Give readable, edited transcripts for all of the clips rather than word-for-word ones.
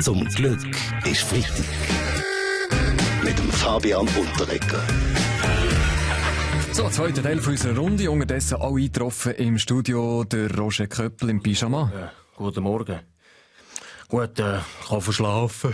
Zum Glück ist Freitag. Mit dem Fabian Unterreger. So, zweiter Teil unserer Runde. Unterdessen alle eingetroffen im Studio, der Roger Köppel im Pyjama. Ja, guten Morgen. Gut, ich kann verschlafen.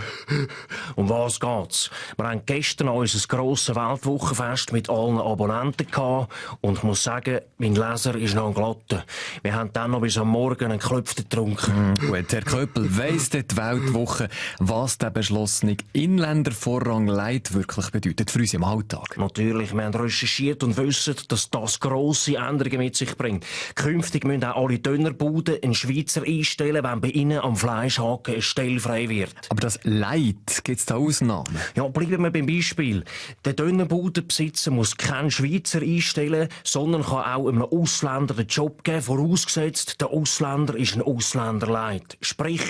Um was geht's? Wir haben gestern unser grosses Weltwochenfest mit allen Abonnenten gehabt. Und ich muss sagen, mein Leser ist noch ein Glatter. Wir haben dann noch bis am Morgen einen Klöpfer getrunken. Gut, Herr Köppel, weiss denn die Weltwoche, was der beschlossene Inländervorrang Light wirklich bedeutet für uns im Alltag? Natürlich, wir haben recherchiert und wissen, dass das grosse Änderungen mit sich bringt. Künftig müssen auch alle Dönerbuden einen Schweizer einstellen, wenn bei ihnen am Fleischhaken eine Stelle frei wird. Aber das Light, gibt's da Ausnahmen? Ja, bleiben wir beim Beispiel. Der Dönerbudenbesitzer muss keinen Schweizer einstellen, sondern kann auch einem Ausländer den Job geben, vorausgesetzt, der Ausländer ist ein Ausländerleit. Sprich,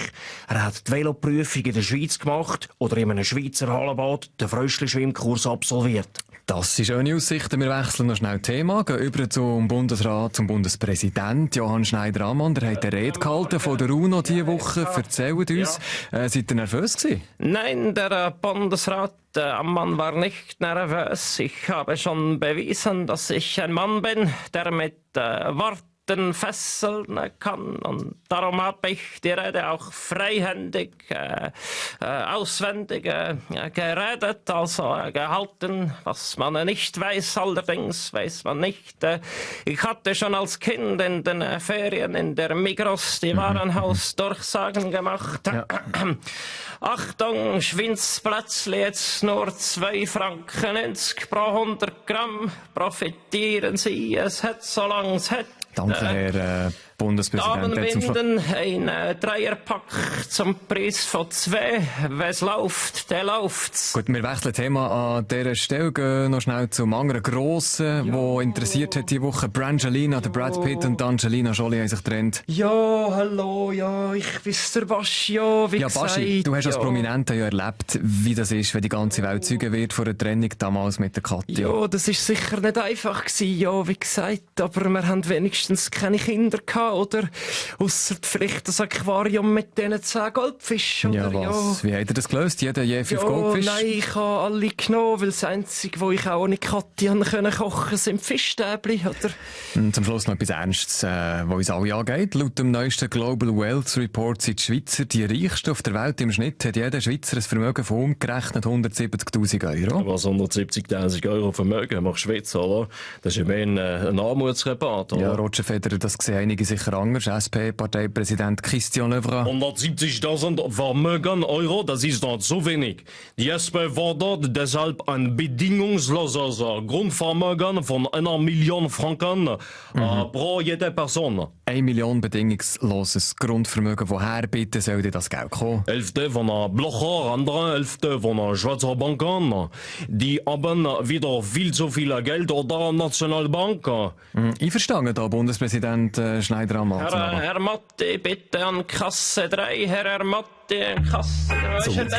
er hat die Veloprüfung in der Schweiz gemacht oder in einem Schweizer Hallenbad den Fröschli-Schwimmkurs absolviert. Das sind schöne Aussichten. Wir wechseln noch schnell Thema, gehen über zum Bundesrat, zum Bundespräsident. Johann Schneider-Ammann, der hat eine Rede gehalten von der UNO diese Woche. Erzählt uns, seid ihr nervös gewesen? Nein, der Bundesrat Ammann war nicht nervös. Ich habe schon bewiesen, dass ich ein Mann bin, der mit Worten fesseln kann. Und darum habe ich die Rede auch freihändig, auswendig geredet, also gehalten. Was man nicht weiß, allerdings weiß man nicht. Ich hatte schon als Kind in den Ferien in der Migros die Warenhausdurchsagen gemacht. Ja. Achtung, schwind's plötzlich jetzt nur 2,90 Franken pro 100 Gramm. Profitieren Sie, es hat so lang es hat. Danke, Herr Bundespräsident. Damenbinden, ein Dreierpack zum Preis von 2. Wenn's läuft, der läuft's. Gut, wir wechseln Thema an dieser Stelle, gehen noch schnell zum anderen Grossen, wo interessiert hat die Woche. Brangelina, der Brad Pitt und Angelina Jolie haben sich getrennt. Ja, hallo, ja, ich weiss der Baschi, ja, wie gesagt. Ja, Baschi, du hast als Prominenter ja erlebt, wie das ist, wenn die ganze Welt Zeuge wird von einer Trennung damals mit der Katja. Ja, das ist sicher nicht einfach gewesen, ja, wie gesagt, aber wir haben wenigstens keine Kinder gehabt, oder? Ausser vielleicht das Aquarium mit diesen 10 Goldfischen, oder? Ja, was? Ja. Wie hat er das gelöst? Jeder je 5 Goldfische? Nein, ich habe alle genommen, weil das Einzige, wo ich auch ohne Katja kochen konnte, sind Fischstäbli, oder? Und zum Schluss noch etwas Ernstes, was uns alle angeht. Laut dem neuesten Global Wealth Report sind die Schweizer die reichsten auf der Welt. Im Schnitt hat jeder Schweizer ein Vermögen von umgerechnet 170'000 €. Was 170'000 € Vermögen machst du Schweiz, oder? Das ist ja mehr ein Armutsrabatt, oder? Ja, Roger Federer, das sehen einige sicher anders. SP-Parteipräsident Christian Löwra. 170.000 Vermögen Euro, das ist doch zu wenig. Die SP fordert deshalb ein bedingungsloses Grundvermögen von 1 Million Franken pro jede Person. 1 Million bedingungsloses Grundvermögen. Woher bitte soll dir das Geld kommen? Hälfte von der Blocher, andere Hälfte von der Schweizer Banken. Die haben wieder viel zu viel Geld oder Nationalbank. Einverstanden, da Bundespräsident Schneider-Ammann. Herr Motti, bitte an Kasse 3. Herr Motti, an Kasse 3. Zum Glück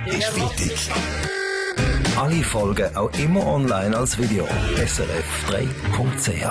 ist Freitag. Alle Folgen auch immer online als Video. srf3.ch